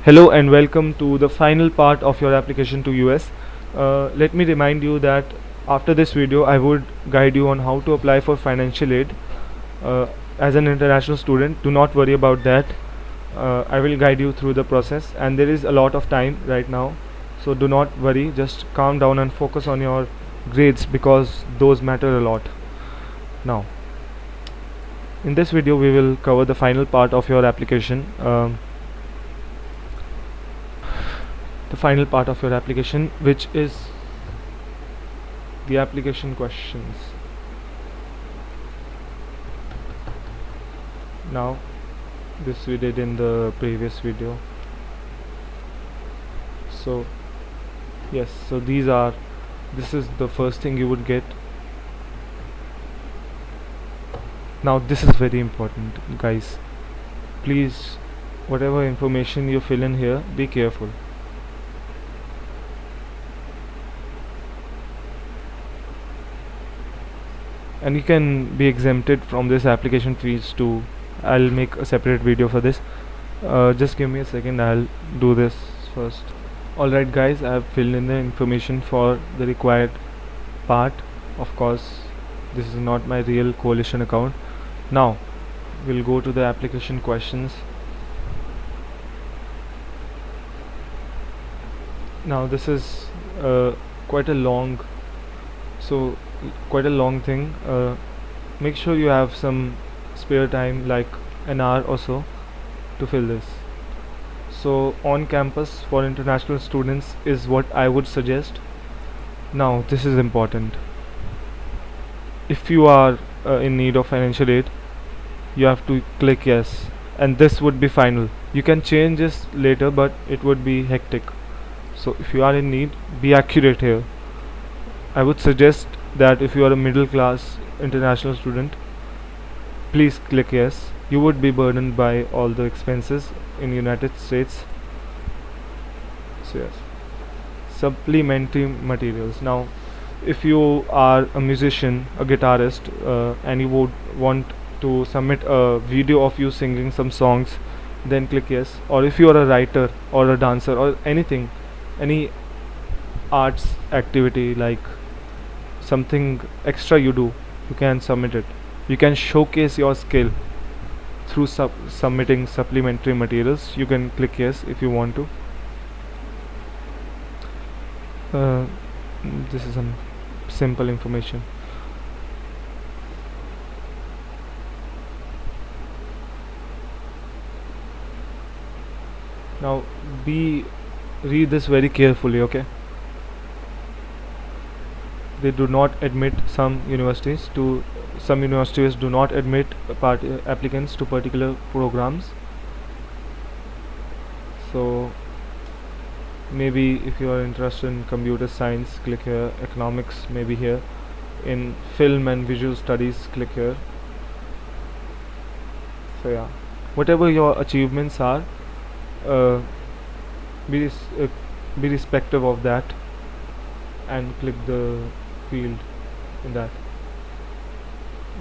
Hello and welcome to the final part of your application to US. Let me remind you that after this video I would guide you on how to apply for financial aid as an international student. Do not worry about that. I will guide you through the process, and there is a lot of time right now, so do not worry, just calm down and focus on your grades because those matter a lot. Now in this video we will cover the final part of your application. The final part of your application, which is the application questions. Now this we did in the previous video. So yes, so this is the first thing you would get. Now this is very important, guys. Please, whatever information you fill in here, be careful. And you can be exempted from this application fees too. I'll make a separate video for this. Just give me a second, I'll do this first. Alright guys, I have filled in the information for the required part. Of course, this is not my real coalition account. Now we'll go to the application questions. Now this is quite a long thing. Make sure you have some spare time, like an hour or so, to fill this. So on campus for international students is what I would suggest. Now this is important. If you are in need of financial aid, you have to click yes, and this would be final. You can change this later, but it would be hectic. So if you are in need, be accurate here. I would suggest that if you are a middle class international student, please click yes. You would be burdened by all the expenses in United States. So yes, supplementary materials. Now if you are a musician, a guitarist, and you would want to submit a video of you singing some songs, then click yes. Or if you are a writer or a dancer or anything, any arts activity, like something extra you do, you can submit it. You can showcase your skill through submitting supplementary materials. You can click yes if you want to. This is some simple information. Now read this very carefully, okay? They do not admit some universities do not admit applicants to particular programs. So maybe if you are interested in computer science, click here. Economics, maybe here. In film and visual studies, click here. So yeah, whatever your achievements are, be respective of that and click the field in that.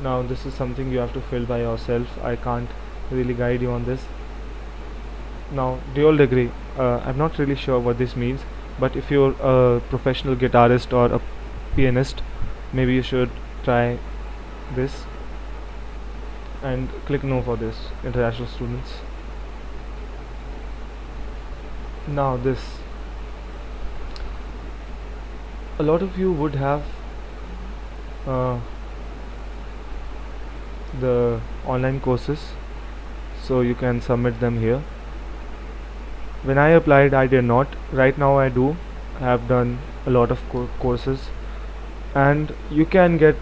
Now this is something you have to fill by yourself. I can't really guide you on this. Now do you all agree? I'm not really sure what this means, but if you're a professional guitarist or a pianist, maybe you should try this, and click no for this, international students. Now this, a lot of you would have the online courses, so you can submit them here. When I applied, I did not. Right now I do. I have done a lot of courses, and you can do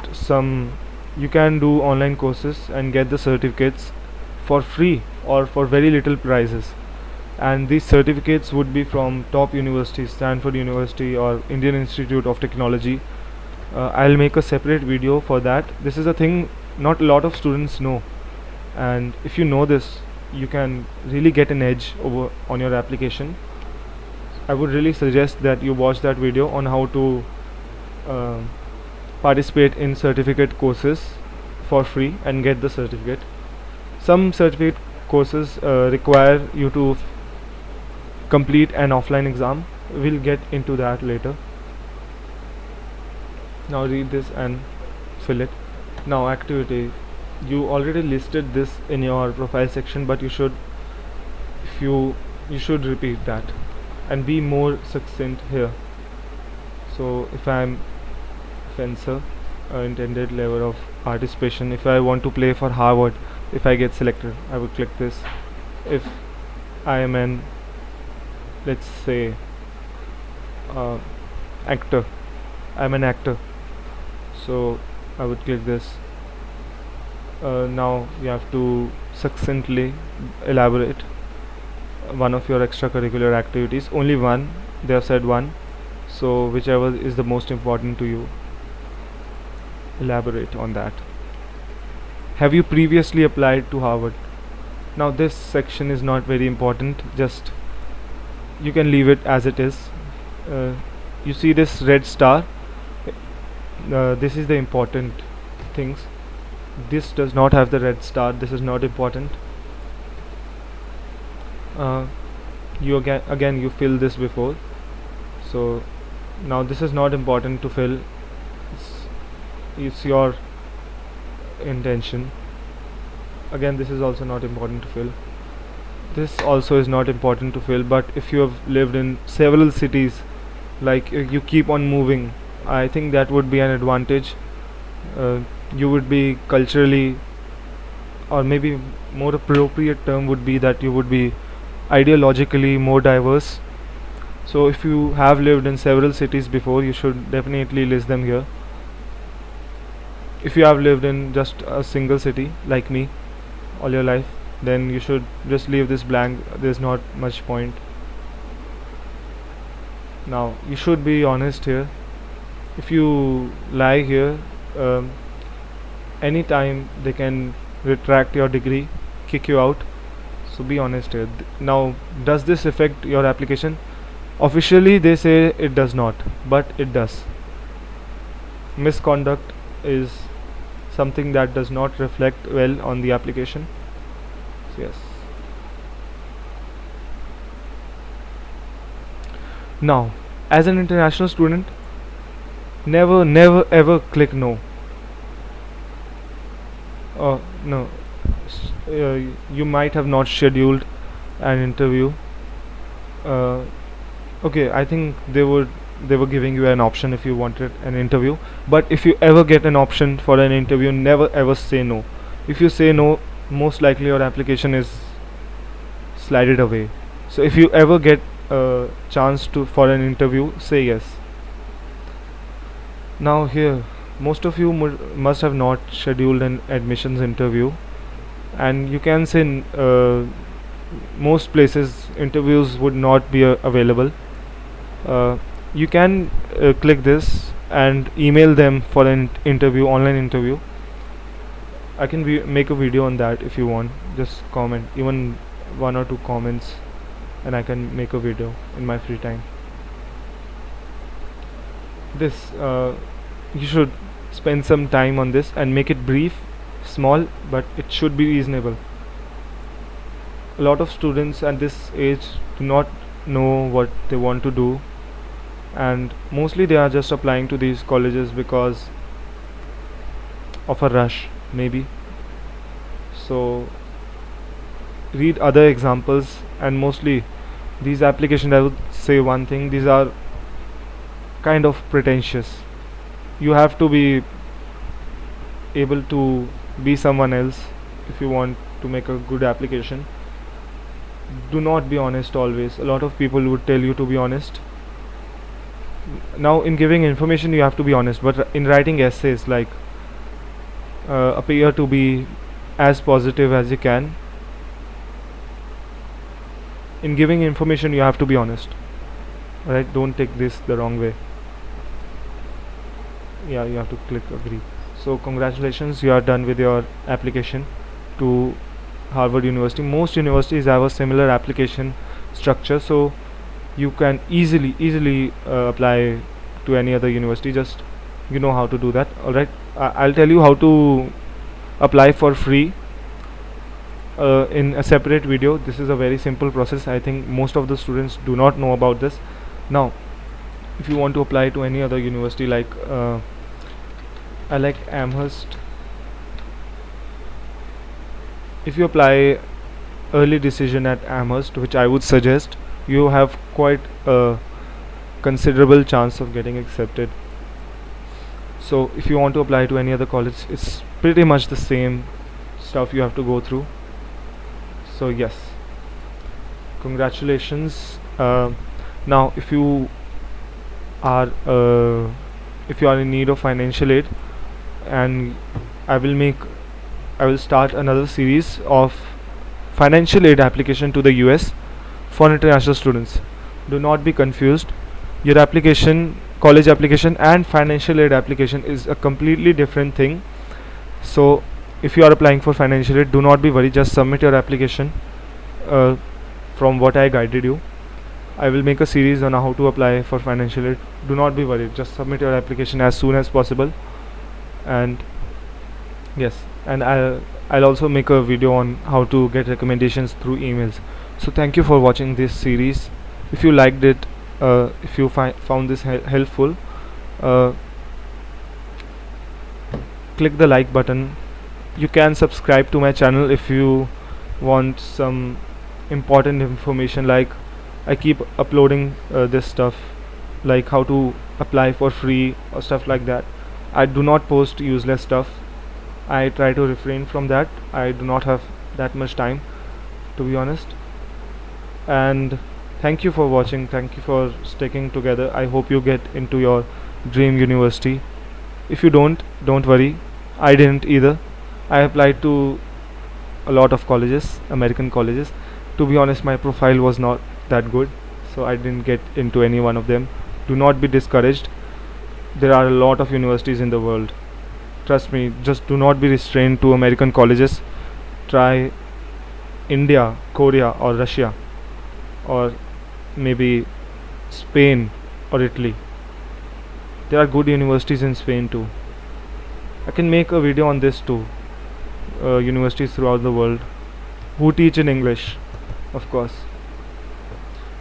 online courses and get the certificates for free or for very little prices. And these certificates would be from top universities, Stanford University or Indian Institute of Technology. I'll make a separate video for that. This is a thing not a lot of students know, and if you know this, you can really get an edge over on your application. I would really suggest that you watch that video on how to participate in certificate courses for free and get the certificate. Some certificate courses require you to complete an offline exam. We'll get into that later. Now read this and fill it. Now activity, you already listed this in your profile section, but if you should repeat that and be more succinct here. So if I'm fencer, intended level of participation, if I want to play for Harvard, if I get selected, I would click this. If I am an, let's say, uh, actor, I'm an actor, so I would click this. Now you have to succinctly elaborate one of your extracurricular activities. Only one, they have said one, so whichever is the most important to you, elaborate on that. Have you previously applied to Harvard? Now this section is not very important, just you can leave it as it is. uh, you see this red star, this is the important things. This does not have the red star, this is not important. You again you fill this before, so now this is not important to fill. It's your intention. Again, this is also not important to fill. This also is not important to fill, but if you have lived in several cities, like you keep on moving, I think that would be an advantage. You would be culturally, or maybe more appropriate term would be that you would be ideologically more diverse. So if you have lived in several cities before, you should definitely list them here. If you have lived in just a single city like me all your life, then you should just leave this blank, there's not much point. Now you should be honest here. If you lie here, anytime they can retract your degree, kick you out, so be honest here. Now, does this affect your application? Officially they say it does not, but it does. Misconduct is something that does not reflect well on the application. So yes. Now, as an international student, never ever click no. No. You might have not scheduled an interview. uh, okay, I think they were giving you an option if you wanted an interview, but if you ever get an option for an interview, never ever say no. If you say no, most likely your application is slided away. So if you ever get a chance to for an interview, say yes. Now here, most of you must have not scheduled an admissions interview, and you can say most places interviews would not be available. You can click this and email them for an interview, online interview. I can make a video on that if you want. Just comment, even 1 or 2 comments, and I can make a video in my free time. This you should spend some time on this and make it brief, small, but it should be reasonable. A lot of students at this age do not know what they want to do, and mostly they are just applying to these colleges because of a rush, maybe. So read other examples, and mostly these applications, I would say one thing, these are kind of pretentious. You have to be able to be someone else if you want to make a good application. Do not be honest always. A lot of people would tell you to be honest. Now in giving information you have to be honest, but in writing essays, like appear to be as positive as you can. In giving information you have to be honest. Alright, don't take this the wrong way. Yeah, you have to click agree. So congratulations, you are done with your application to Harvard University. Most universities have a similar application structure, so you can easily apply to any other university. Just you know how to do that. Alright, I'll tell you how to apply for free. in a separate video. This is a very simple process. I think most of the students do not know about this. Now, if you want to apply to any other university, like I like Amherst. If you apply early decision at Amherst, which I would suggest, you have quite a considerable chance of getting accepted. So if you want to apply to any other college, it's pretty much the same stuff you have to go through. So yes, congratulations. Now are if you are in need of financial aid, and I will make I will start another series of financial aid application to the US for international students. Do not be confused. Your application, college application and financial aid application is a completely different thing. So if you are applying for financial aid, do not be worried, just submit your application uh, from what I guided you. I will make a series on how to apply for financial aid. Do not be worried, just submit your application as soon as possible. And yes, and I'll also make a video on how to get recommendations through emails. So thank you for watching this series. If you liked it, if you found this helpful, uh, click the like button. You can subscribe to my channel if you want some important information, like I keep uploading this stuff, like how to apply for free or stuff like that. I do not post useless stuff. I try to refrain from that. I do not have that much time, to be honest. And thank you for watching, thank you for sticking together. I hope you get into your dream university. If you don't worry, I didn't either. I applied to a lot of colleges, American colleges. To be honest, my profile was not that good, so I didn't get into any one of them. Do not be discouraged. There are a lot of universities in the world. Trust me, just do not be restrained to American colleges. Try India, Korea, or Russia, or maybe Spain or Italy. There are good universities in Spain too. I can make a video on this too. Universities throughout the world who teach in English, of course.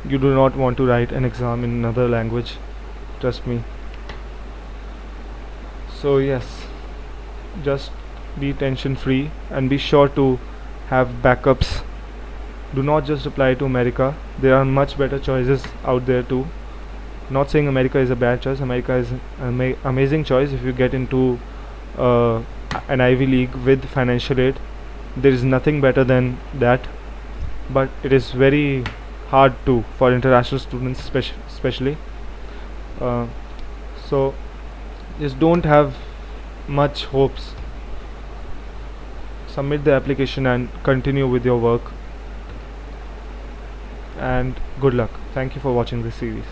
You do not want to write an exam in another language, trust me. So yes, just be tension free and be sure to have backups. Do not just apply to America. There are much better choices out there too. Not saying America is a bad choice. America is an amazing choice if you get into uh, an Ivy League with financial aid. There is nothing better than that, but it is very hard too for international students, especially. Uh, so just don't have much hopes. Submit the application and continue with your work. And good luck. Thank you for watching this series.